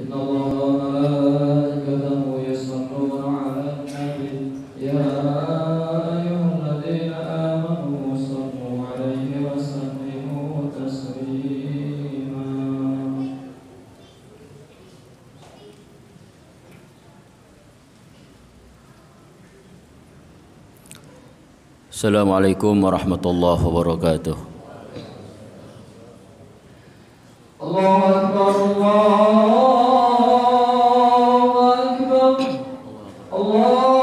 إن الله وملائكته يصلون على النبي يا أيها الذين آمنوا صلوا عليه وسلموا تسليما. Assalamualaikum warahmatullahi wabarakatuh. Allahu Akbar, Allahu Akbar, Allahu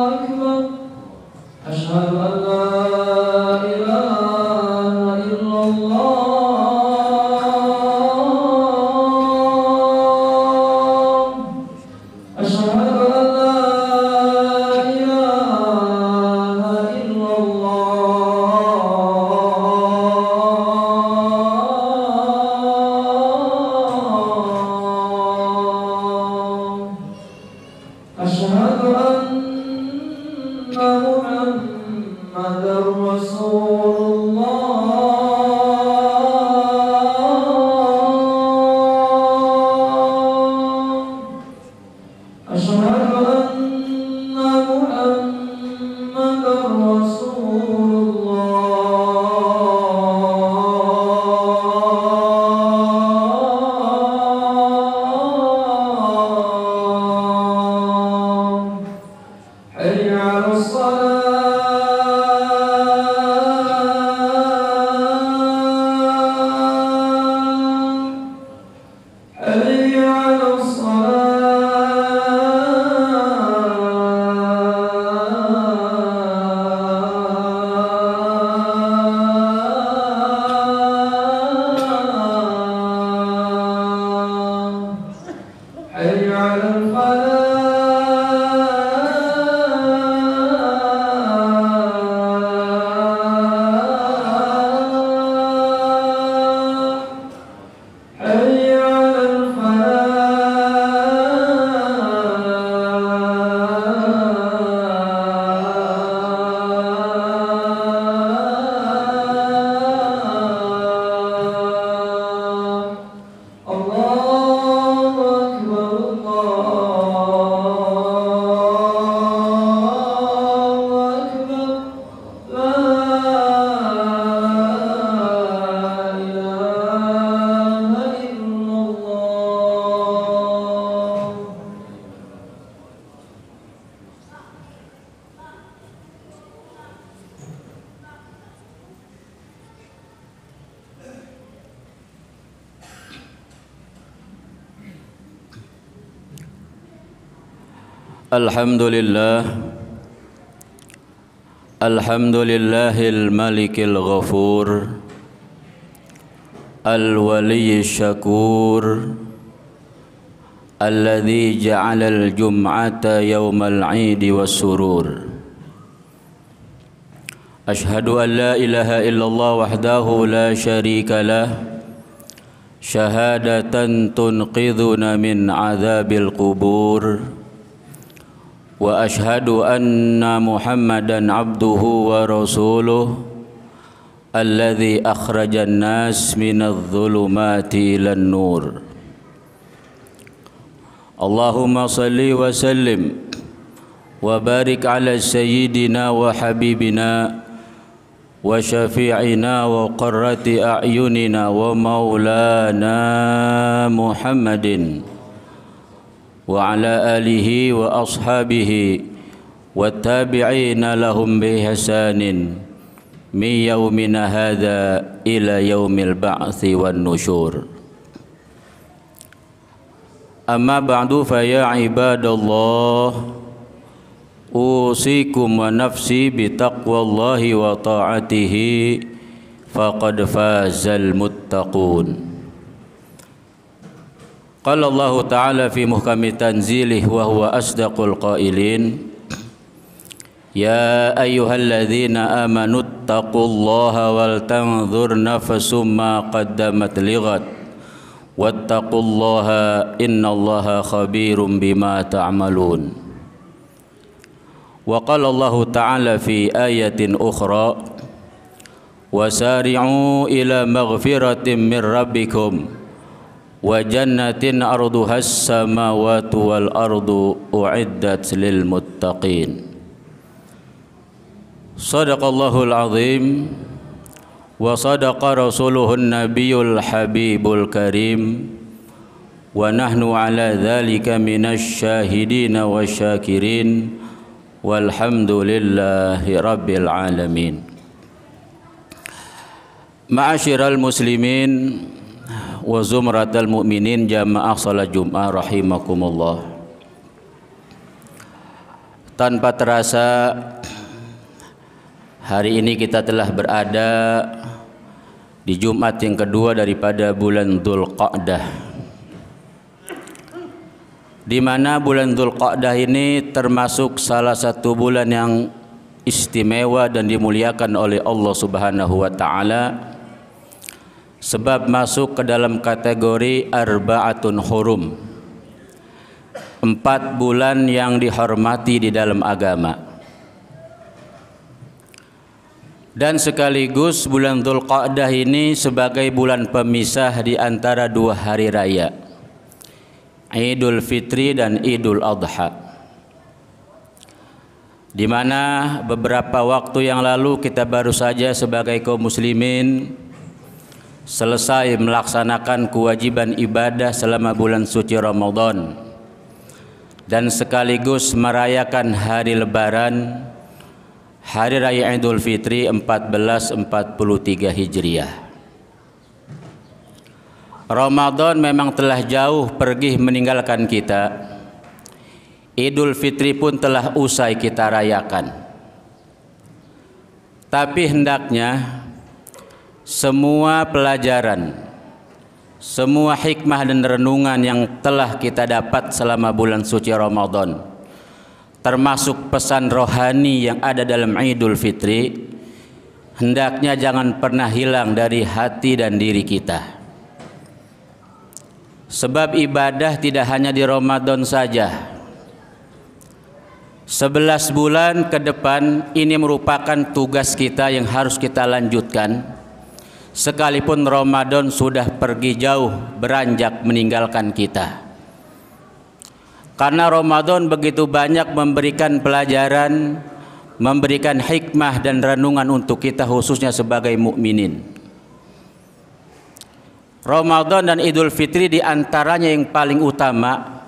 Akbar. Asyhadu an la ilaha illallah. Alhamdulillahil malikil ghafur al-waliyyi syakur alladzi ja'alal jum'ata yawmal 'idi was-surur. Ashhadu an la ilaha illallah wahdahu la syarika lah syahadatan tunqidhuna min 'adzabil qubur. Wa ashhadu anna Muhammadan abduhu wa rasuluh alladzi akhrajan nas minadh dhulumati ilan nur. Allahumma salli wa sallim wa barik ala sayyidina wa habibina wa syafi'ina wa qurrati a'yunina wa maulana Muhammadin wa ala alihi wa ashabihi wa tabi'ina lahum bi ihsanin min yaumina hadza ila yaumil ba'tsi wan nusyur. Amma ba'du fa ya ibadallah usikum wa nafsi bi taqwallahi wa ta'atihi faqad fazal muttaqun. Qala Allah Ta'ala fi muhkami tanzilih wa huwa asdaqul qailin. Ya ayyuhalladzina amanu taqullaha wal tanzur nafsum ma qaddamat lighat wattaqullaha innallaha khabirum bima ta'malun. Wa qala Allah Ta'ala fi ayatin ukhra wasari'u ila maghfiratin min rabbikum wa jannatin arduhas samawati wal ardu u'iddat lil muttaqin. Sadaqallahul azim wa sadaqa rasuluhun nabiyul habibul karim wa nahnu ala dhalika minasy syahidin wa syakirin walhamdulillahi rabbil alamin. Ma'asyiral muslimin wa zumratal mu'minin jamaah salat Jumat rahimakumullah. Tanpa terasa hari ini kita telah berada di Jumat yang kedua daripada bulan Dzulqa'dah, di mana bulan Dzulqa'dah ini termasuk salah satu bulan yang istimewa dan dimuliakan oleh Allah Subhanahu wa taala, sebab masuk ke dalam kategori arba'atun hurum, 4 bulan yang dihormati di dalam agama. Dan sekaligus bulan Dzulqa'dah ini sebagai bulan pemisah di antara 2 hari raya, Idul Fitri dan Idul Adha, di mana beberapa waktu yang lalu kita baru saja sebagai kaum muslimin selesai melaksanakan kewajiban ibadah selama bulan suci Ramadan dan sekaligus merayakan hari lebaran, Hari Raya Idul Fitri 1443 Hijriah. Ramadan memang telah jauh pergi meninggalkan kita. Idul Fitri pun telah usai kita rayakan. Tapi hendaknya semua pelajaran, semua hikmah dan renungan yang telah kita dapat selama bulan suci Ramadan, termasuk pesan rohani yang ada dalam Idul Fitri, hendaknya jangan pernah hilang dari hati dan diri kita. Sebab ibadah tidak hanya di Ramadan saja. 11 bulan ke depan ini merupakan tugas kita yang harus kita lanjutkan, sekalipun Ramadan sudah pergi jauh beranjak meninggalkan kita. Karena Ramadan begitu banyak memberikan pelajaran, memberikan hikmah dan renungan untuk kita khususnya sebagai mukminin. Ramadan dan Idul Fitri diantaranya yang paling utama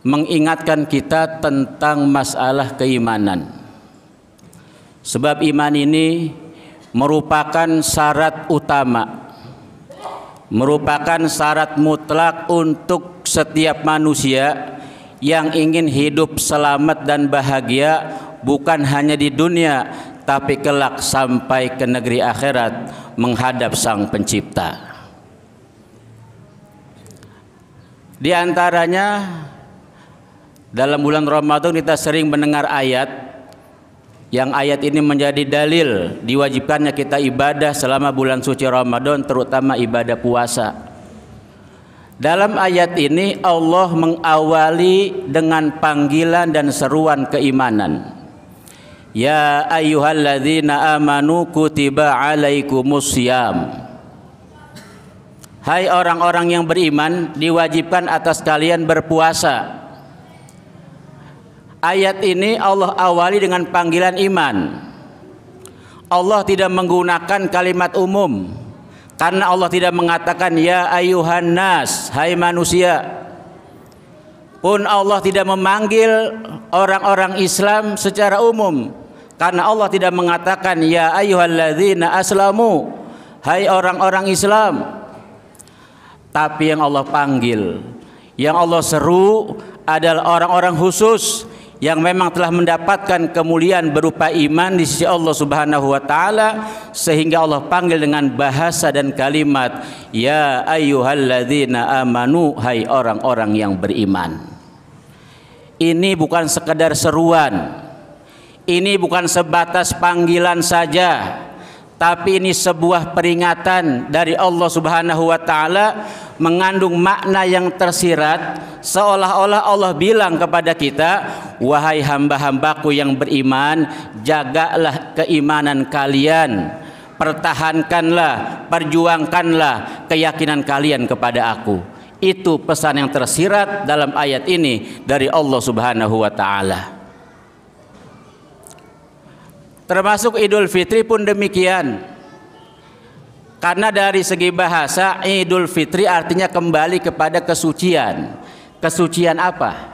mengingatkan kita tentang masalah keimanan. Sebab iman ini merupakan syarat utama, merupakan syarat mutlak untuk setiap manusia yang ingin hidup selamat dan bahagia, bukan hanya di dunia tapi kelak sampai ke negeri akhirat menghadap Sang Pencipta. Di antaranya dalam bulan Ramadan kita sering mendengar ayat, yang ayat ini menjadi dalil diwajibkannya kita ibadah selama bulan suci Ramadan, terutama ibadah puasa. Dalam ayat ini Allah mengawali dengan panggilan dan seruan keimanan. Ya ayyuhalladzina amanu kutiba alaikumussyam. Hai orang-orang yang beriman, diwajibkan atas kalian berpuasa. Ayat ini Allah awali dengan panggilan iman. Allah tidak menggunakan kalimat umum, karena Allah tidak mengatakan ya ayuhan nas, hai manusia. Pun Allah tidak memanggil orang-orang Islam secara umum, karena Allah tidak mengatakan ya ayyuhalladzina aslamu, hai orang-orang Islam. Tapi yang Allah panggil, yang Allah seru adalah orang-orang khusus yang memang telah mendapatkan kemuliaan berupa iman di sisi Allah Subhanahu wa taala, sehingga Allah panggil dengan bahasa dan kalimat ya ayyuhalladzina amanu, hai orang-orang yang beriman. Ini bukan sekedar seruan, ini bukan sebatas panggilan saja, tapi ini sebuah peringatan dari Allah Subhanahu wa taala, mengandung makna yang tersirat, seolah-olah Allah bilang kepada kita, wahai hamba-hambaku yang beriman, jagalah keimanan kalian, pertahankanlah, perjuangkanlah keyakinan kalian kepada aku. Itu pesan yang tersirat dalam ayat ini dari Allah Subhanahu wa taala. Termasuk Idul Fitri pun demikian. Karena dari segi bahasa Idul Fitri artinya kembali kepada kesucian. Kesucian apa?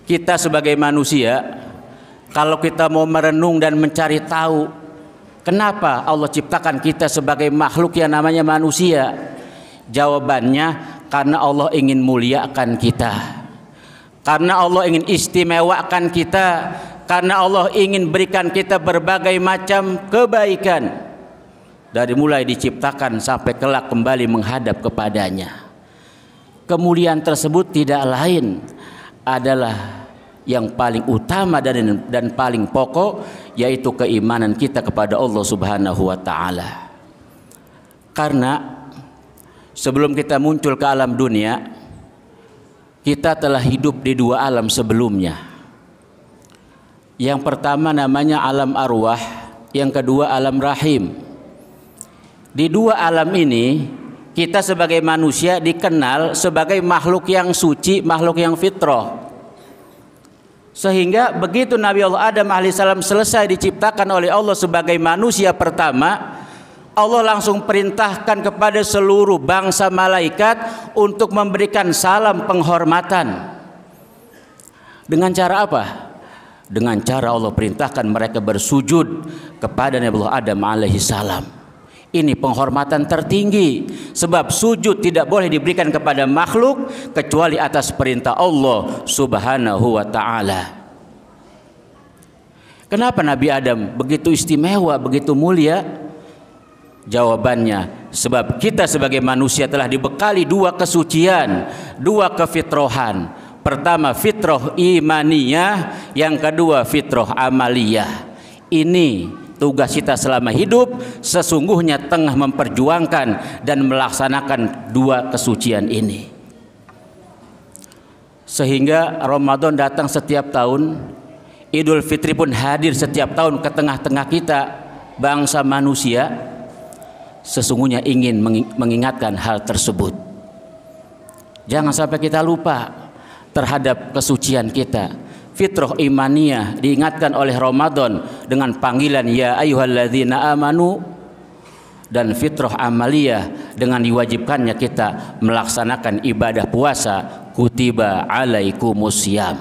Kita sebagai manusia, kalau kita mau merenung dan mencari tahu kenapa Allah ciptakan kita sebagai makhluk yang namanya manusia, jawabannya karena Allah ingin muliakan kita, karena Allah ingin istimewakan kita, karena Allah ingin berikan kita berbagai macam kebaikan, dari mulai diciptakan sampai kelak kembali menghadap kepadanya. Kemuliaan tersebut tidak lain adalah yang paling utama dan paling pokok, yaitu keimanan kita kepada Allah Subhanahu wa taala. Karena sebelum kita muncul ke alam dunia, kita telah hidup di dua alam sebelumnya. Yang pertama namanya alam arwah, yang kedua alam rahim. Di dua alam ini kita sebagai manusia dikenal sebagai makhluk yang suci, makhluk yang fitrah. Sehingga begitu Nabi Allah Adam alaihissalam selesai diciptakan oleh Allah sebagai manusia pertama, Allah langsung perintahkan kepada seluruh bangsa malaikat untuk memberikan salam penghormatan. Dengan cara apa? Dengan cara Allah perintahkan mereka bersujud kepada Nabi Allah Adam alaihissalam. Ini penghormatan tertinggi, sebab sujud tidak boleh diberikan kepada makhluk kecuali atas perintah Allah Subhanahu wa taala. Kenapa Nabi Adam begitu istimewa, begitu mulia? Jawabannya, sebab kita sebagai manusia telah dibekali dua kesucian, dua kefitrohan. Pertama fitrah imaniyah, yang kedua fitrah amaliyah. Ini tugas kita selama hidup, sesungguhnya tengah memperjuangkan dan melaksanakan dua kesucian ini. Sehingga Ramadan datang setiap tahun, Idul Fitri pun hadir setiap tahun ke tengah-tengah kita bangsa manusia, sesungguhnya ingin mengingatkan hal tersebut. Jangan sampai kita lupa terhadap kesucian kita. Fitrah imaniyah diingatkan oleh Ramadan dengan panggilan ya ayyuhalladzina amanu, dan fitrah amaliyah dengan diwajibkannya kita melaksanakan ibadah puasa, kutiba alaikumusiyam.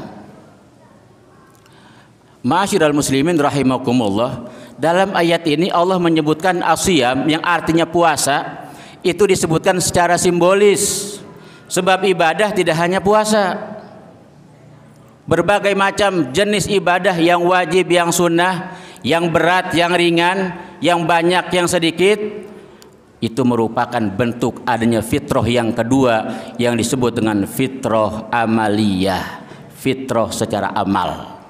Ma'asyiral muslimin rahimakumullah, dalam ayat ini Allah menyebutkan asyam yang artinya puasa, itu disebutkan secara simbolis, sebab ibadah tidak hanya puasa. Berbagai macam jenis ibadah yang wajib, yang sunnah, yang berat, yang ringan, yang banyak, yang sedikit, itu merupakan bentuk adanya fitrah yang kedua yang disebut dengan fitrah amaliyah, fitrah secara amal.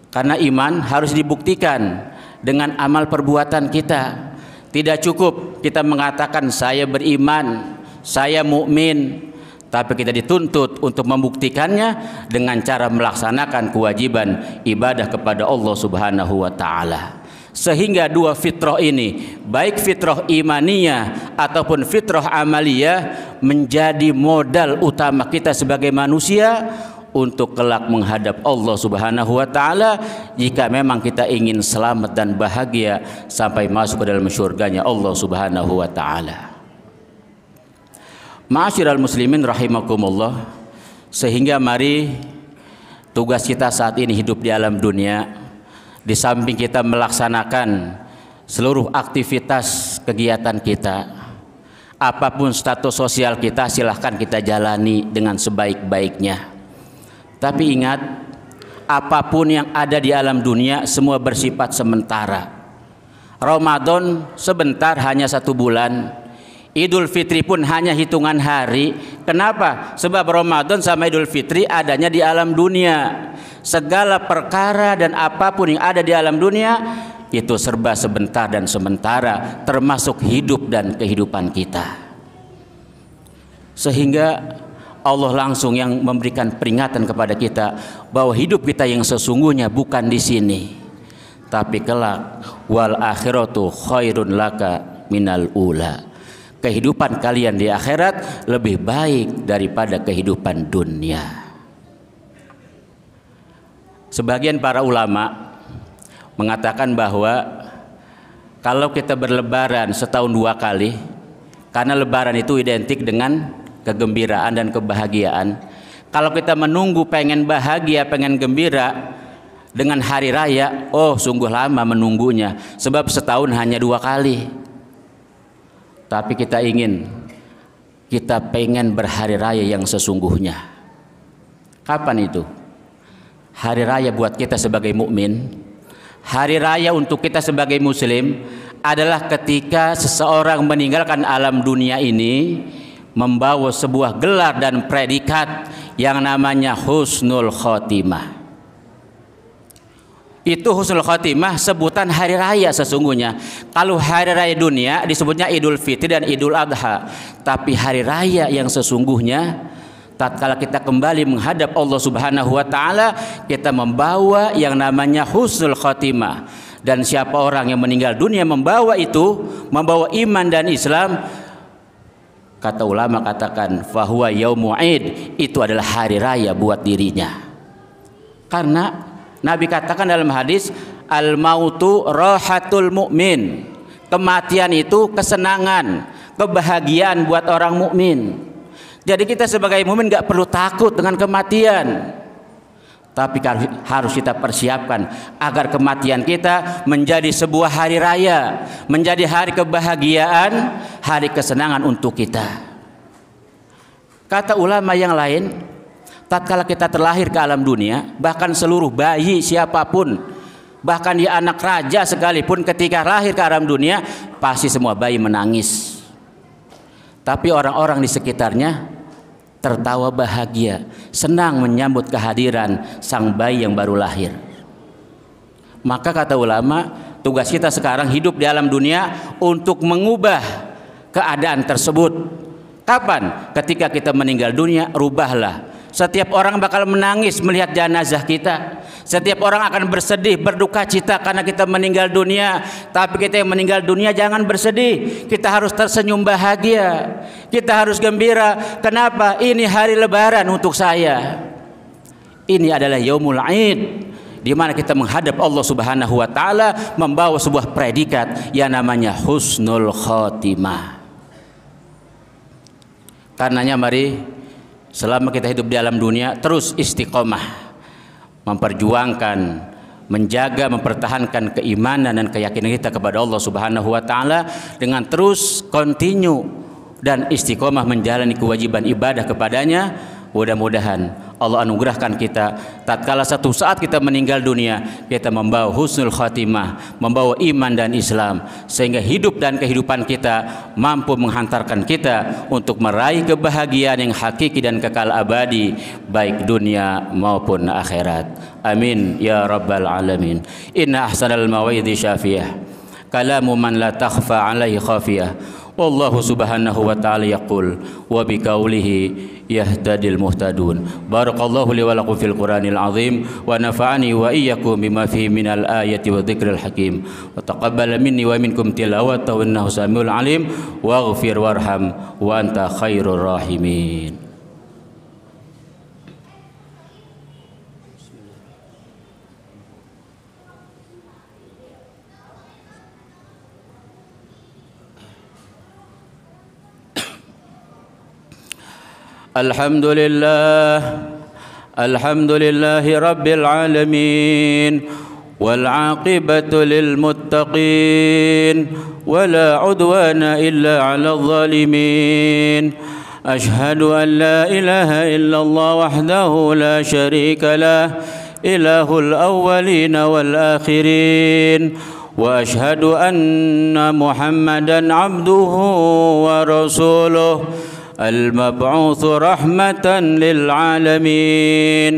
Karena iman harus dibuktikan dengan amal perbuatan kita. Tidak cukup kita mengatakan saya beriman, saya mukmin, tapi kita dituntut untuk membuktikannya dengan cara melaksanakan kewajiban ibadah kepada Allah Subhanahu wa taala. Sehingga dua fitrah ini, baik fitrah imaniyah ataupun fitrah amaliyah, menjadi modal utama kita sebagai manusia untuk kelak menghadap Allah Subhanahu wa taala jika memang kita ingin selamat dan bahagia sampai masuk ke dalam syurganya Allah Subhanahu wa taala. Ma'asyiral muslimin rahimakumullah, sehingga mari tugas kita saat ini hidup di alam dunia, di samping kita melaksanakan seluruh aktivitas kegiatan kita, apapun status sosial kita silahkan kita jalani dengan sebaik-baiknya. Tapi ingat, apapun yang ada di alam dunia semua bersifat sementara. Ramadan sebentar, hanya 1 bulan. Idul Fitri pun hanya hitungan hari. Kenapa? Sebab Ramadan sama Idul Fitri adanya di alam dunia. Segala perkara dan apapun yang ada di alam dunia itu serba sebentar dan sementara, termasuk hidup dan kehidupan kita. Sehingga Allah langsung yang memberikan peringatan kepada kita bahwa hidup kita yang sesungguhnya bukan di sini, tapi kelak wal akhiratu khairun laka minal ula. Kehidupan kalian di akhirat lebih baik daripada kehidupan dunia. Sebagian para ulama mengatakan bahwa kalau kita berlebaran setahun 2 kali, karena lebaran itu identik dengan kegembiraan dan kebahagiaan. Kalau kita menunggu pengen bahagia, pengen gembira dengan hari raya, oh sungguh lama menunggunya, sebab setahun hanya 2 kali. Tapi kita pengen berhari raya yang sesungguhnya. Kapan itu? Hari raya buat kita sebagai mukmin, hari raya untuk kita sebagai muslim adalah ketika seseorang meninggalkan alam dunia ini membawa sebuah gelar dan predikat yang namanya husnul khotimah. Itu husnul khotimah sebutan hari raya sesungguhnya. Kalau hari raya dunia disebutnya Idul Fitri dan Idul Adha. Tapi hari raya yang sesungguhnya tatkala kita kembali menghadap Allah Subhanahu wa taala, kita membawa yang namanya husnul khotimah. Dan siapa orang yang meninggal dunia membawa itu, membawa iman dan Islam, kata ulama katakan fahuwa yaumu id, itu adalah hari raya buat dirinya. Karena Nabi katakan dalam hadis, al mautu rahatul mukmin. Kematian itu kesenangan, kebahagiaan buat orang mukmin. Jadi kita sebagai mukmin nggak perlu takut dengan kematian. Tapi harus kita persiapkan agar kematian kita menjadi sebuah hari raya, menjadi hari kebahagiaan, hari kesenangan untuk kita. Kata ulama yang lain, tatkala kita terlahir ke alam dunia, bahkan seluruh bayi siapapun, bahkan dia anak raja sekalipun, ketika lahir ke alam dunia pasti semua bayi menangis. Tapi orang-orang di sekitarnya tertawa bahagia, senang menyambut kehadiran sang bayi yang baru lahir. Maka kata ulama, tugas kita sekarang hidup di alam dunia untuk mengubah keadaan tersebut. Kapan? Ketika kita meninggal dunia, rubahlah. Setiap orang bakal menangis melihat jenazah kita. Setiap orang akan bersedih, berduka cita karena kita meninggal dunia. Tapi kita yang meninggal dunia jangan bersedih. Kita harus tersenyum bahagia. Kita harus gembira. Kenapa? Ini hari lebaran untuk saya. Ini adalah yaumul id, di mana kita menghadap Allah Subhanahu wa taala membawa sebuah predikat yang namanya husnul khotimah. Karenanya mari selama kita hidup di alam dunia terus istiqomah, memperjuangkan, menjaga, mempertahankan keimanan dan keyakinan kita kepada Allah Subhanahu wa taala dengan terus continue dan istiqomah menjalani kewajiban ibadah kepadanya. Mudah-mudahan Allah anugerahkan kita tatkala satu saat kita meninggal dunia, kita membawa husnul khatimah, membawa iman dan Islam, sehingga hidup dan kehidupan kita mampu menghantarkan kita untuk meraih kebahagiaan yang hakiki dan kekal abadi, baik dunia maupun akhirat. Amin ya rabbal alamin. Inna ahsanal mawa'idhi syafiyah, kalamu man la takhfa alaihi khafiyah. Wallahu subhanahu wa ta'ala yaqul wa biqaulihi yahtadil muhtadun. Barakallahu li wa lakum fil Qur'anil azim wa nafa'ani wa iyyakum bima fihi minal ayati wa dzikril hakim wa taqabbala minni wa minkum tilawatahu innahu samiul alim waghfir warham wa anta khairur rahimin. Alhamdulillahi rabbil alamin wal aqibatu lil muttaqin wala udwana illa 'alal zalimin. Ashhadu an la ilaha illallah wahdahu la syarika lah, ilahul awwalin wal akhirin, wa ashhadu anna Muhammadan abduhu wa rasuluh المبعوث رحمة للعالمين.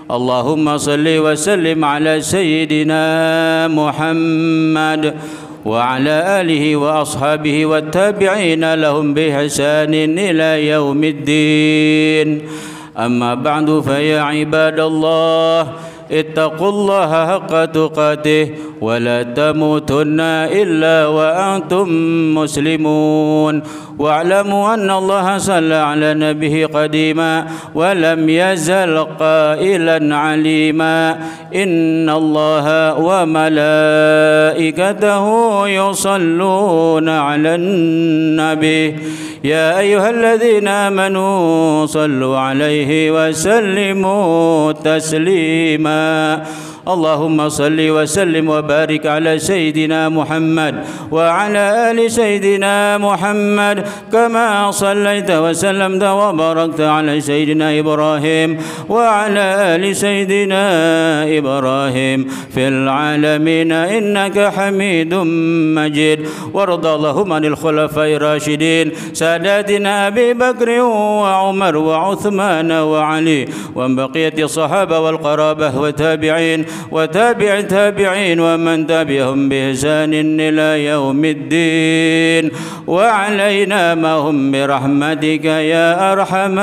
اللهم صل وسلم على سيدنا محمد وعلى آله وأصحابه والتابعين لهم بإحسان إلى يوم الدين. أما بعد فيا عباد الله اتقوا الله حق تقاته ولا تموتن إلا وأنتم مسلمون واعلموا أن الله صلى على نبيه قديما ولم يزل قائلا عليما إن الله وملائكته يصلون على النبي يا أيها الذين آمنوا صلوا عليه وسلموا تسليما اللهم صل وسلم وبارك على سيدنا محمد وعلى آل سيدنا محمد كما صليت وسلمت وباركت على سيدنا إبراهيم وعلى آل سيدنا إبراهيم في العالمين إنك حميد مجيد وارض اللهم عن الخلفاء الراشدين ساداتنا أبي بكر وعمر وعثمان وعلي ومن بقية الصحابة والقرابة والتابعين وتابع التابعين ومن تبعهم بإحسان إلى يوم الدين وعلينا معهم برحمتك يا أرحم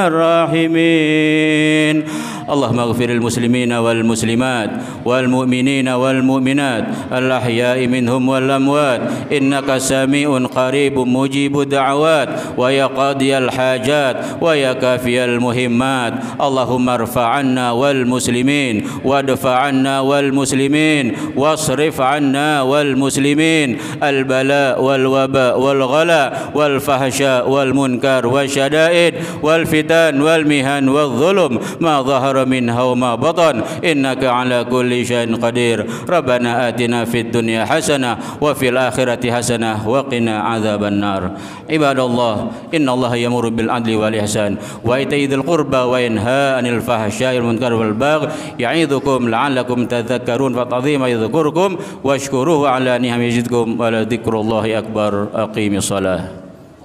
الراحمين اللهم اغفر المسلمين والمسلمات والمؤمنين والمؤمنات الأحياء منهم والأموات إنك سميع قريب مجيب الدعوات ويا قاضي الحاجات ويا كافي المهمات اللهم ارفع عنا والمسلمين وادفع عنا والمسلمين واصرف عنا والمسلمين البلاء والوباء والغلاء والفحشاء والمنكر والشدائد والفتن والمهن والظلم ما ظهر منها وما بطن إنك على كل شيء قدير ربنا آتنا في الدنيا حسنة وفي الآخرة حسنة وقنا عذاب النار عباد الله إن الله يأمر بالعدل والإحسان وإيتاء ذي القربى وينهى عن الفحشاء والمنكر والبغي يعظكم لعلكم تذكرون فالعظيم يذكركم واشكروه على نعمه يزدكم ولذكر الله أكبر أقيم الصلاة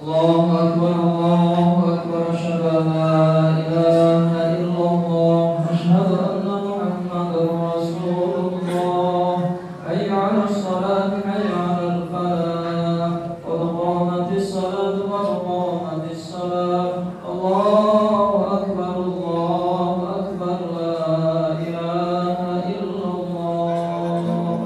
الله أكبر الله أكبر أشهد أن لا إله إلا الله أشهد أن محمدا رسول الله حي على الصلاة حي على الفلاح قد قامت الصلاة قد قامت الصلاة الله أكبر الله أكبر لا إله إلا الله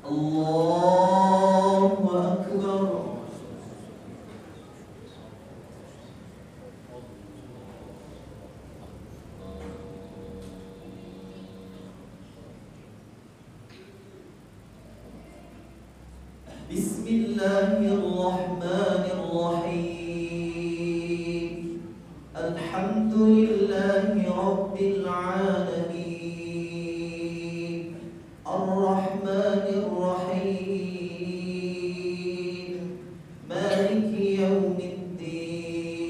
الله أكبر بسم الله الرحمن الرحيم الحمد لله رب العالمين الرحمن الرحيم مالك يوم الدين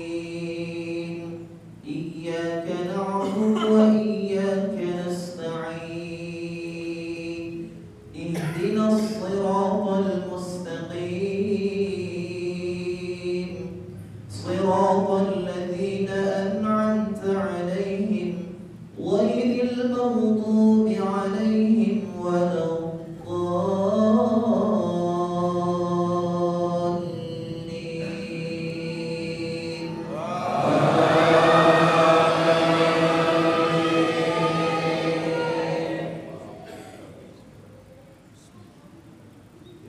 إياك نعبد وإياك نستعين اهدنا الصراط المستقيم صراط الذين أنعمت عليهم غير المغضوب عليهم ولا الضالين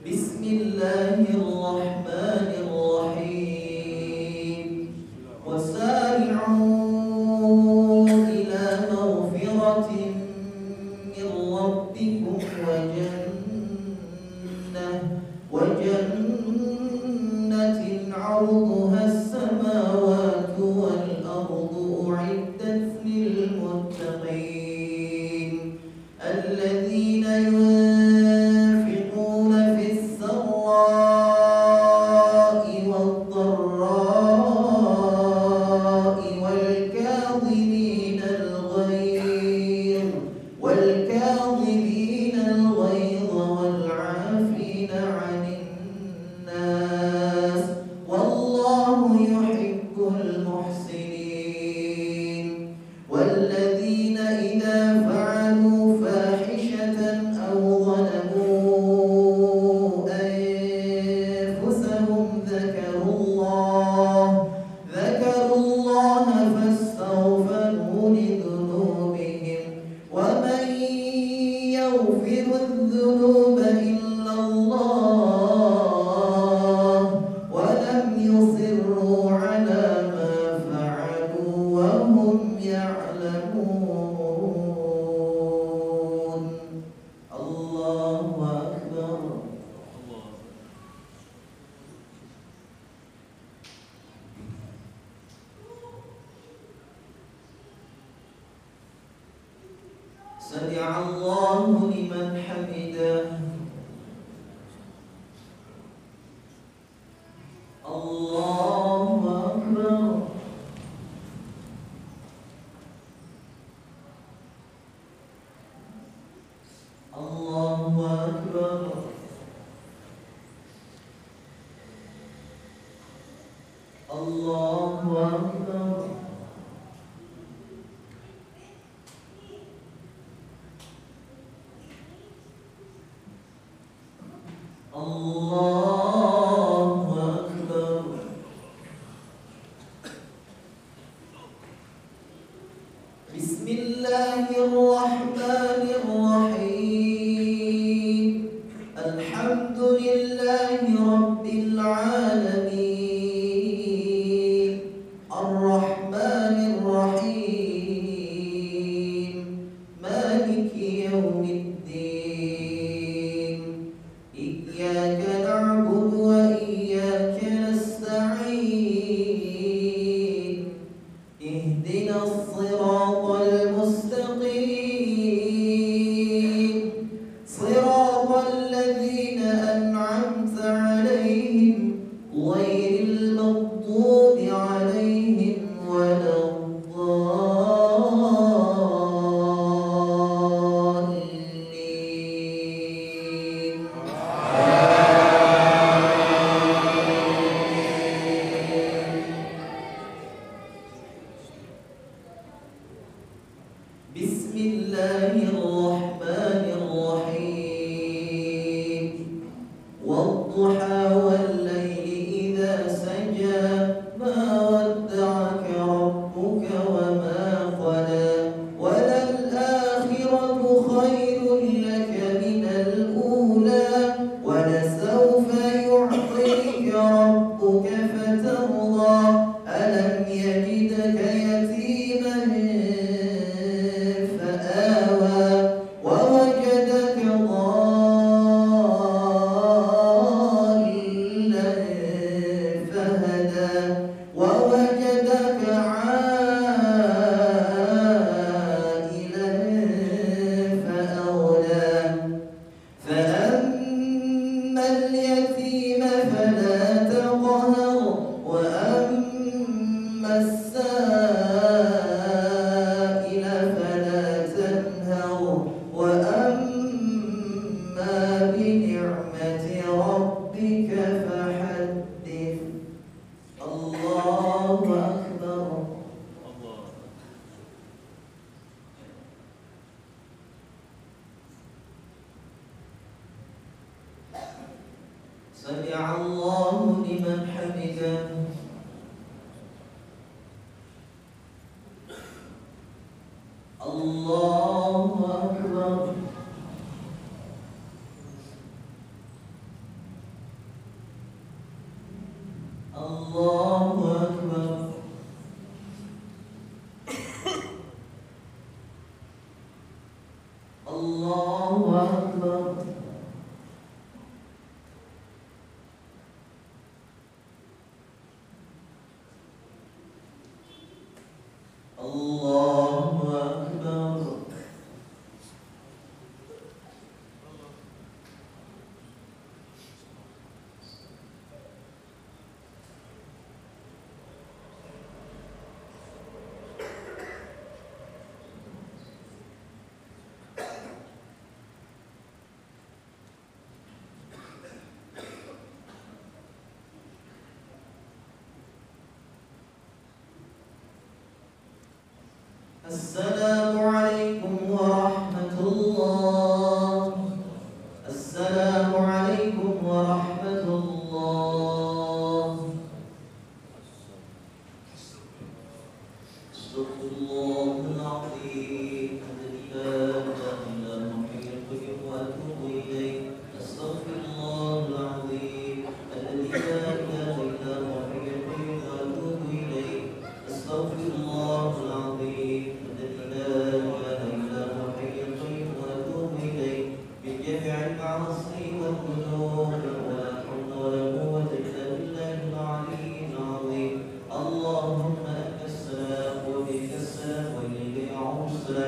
بسم الله الرحمن الرحيم وسارعوا إلى مغفرة من ربكم سمع الله لمن حمده الله أكبر الله أكبر الله أكبر الله أكبر بسم الله الرحمن الرحيم الحمد لله رب العالمين الرحمن الرحيم مالك يوم الدين إياك نعبد وإياك نستعين اهدنا الصراط المستقيم صراط الذين أنعمت عليهم غير المغضوب عليهم ولا الضالين بسم الله الرحمن الرحيم والضحى والليل إذا سجى ما ودعك ربك وما قلى وللآخرة خير لك من الأولى ولسوف يعطيك ربك فترضى ألم يجدك يتيما فآوى ووجدك ضالا فهدى ووجدك عائلا فأغنى فأما اليتيم فلا تقهر وأما السائل فلا تنهر وأما بنعمة ربك فحدث الله أكبر سمع الله لمن حمده الله أكبر الله أكبر الله أكبر الله أكبر السلام عليكم ورحمة الله السلام عليكم ورحمة الله استغفر الله العظيم الذي لا إله إلا هو الحي القيوم وأتوب إليه استغفر الله العظيم الذي لا إله إلا هو الحي القيوم وأتوب إليه استغفر الله العظيم الذي لا إله إلا هو الحي القيوم وأتوب إليه بجميع المعاصي والذنوب ولا حول ولا قوة إلا بالله العلي العظيم اللهم أنت السلام وبك السلام وإليك يعود السلام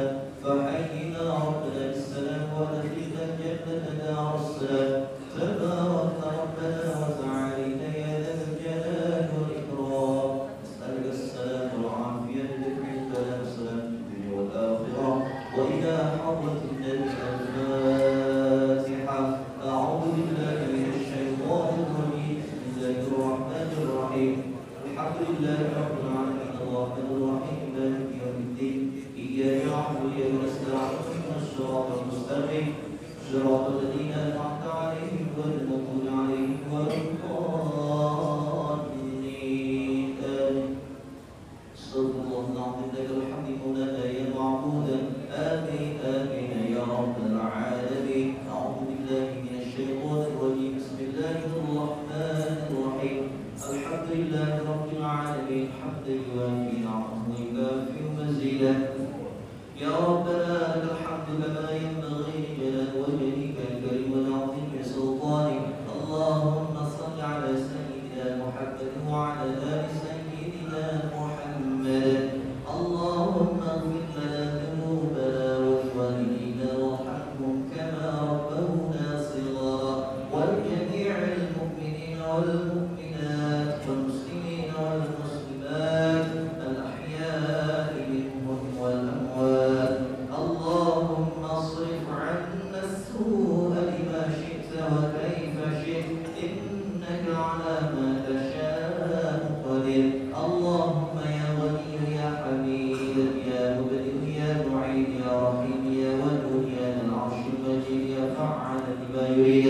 رب العالمين الرحمن الرحيم مالك يوم الدين إياك نعبد وإياك نستعين اهدنا الصراط المستقيم صراط الذين أنعمت عليهم غير المغضوب عليهم ولا الضالين آمين. استغفر الله العظيم لك الحمد مولانا يا معبودا آمين آمين يا رب العالمين. أعوذ بالله من الشيطان الرجيم بسم الله الرحمن الرحيم الحمد لله رب العالمين حمدا يوافي نعمه ويكافئ مزيدا. يا ربنا لك الحمد كما ينبغي لجلال وجهك الكريم والعظيم سلطانك. اللهم صل على سيدنا محمد وعلى آل سيدنا محمد. اللهم اغفر لنا ذنوبنا ولوالدينا وارحمهم كما ربونا صغارا ولجميع المؤمنين والمؤمنات والمسلمين والمسلمات الأحياء منهم والأموات. اللهم اصرف عنا السوء لما شئت وكيف شئت إنك على ما تشاء قدير. اللهم يا غني يا حميد يا مبدئ يا معيد يا رحيم يا ودود يا ذا العرش المجيد يا فعال لما يريد.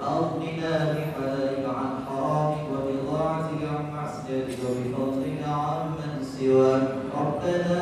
أغننا بحلالك عن حرامك وبطاعتك عن معصيتك وبفضلك عمن سواك. ربنا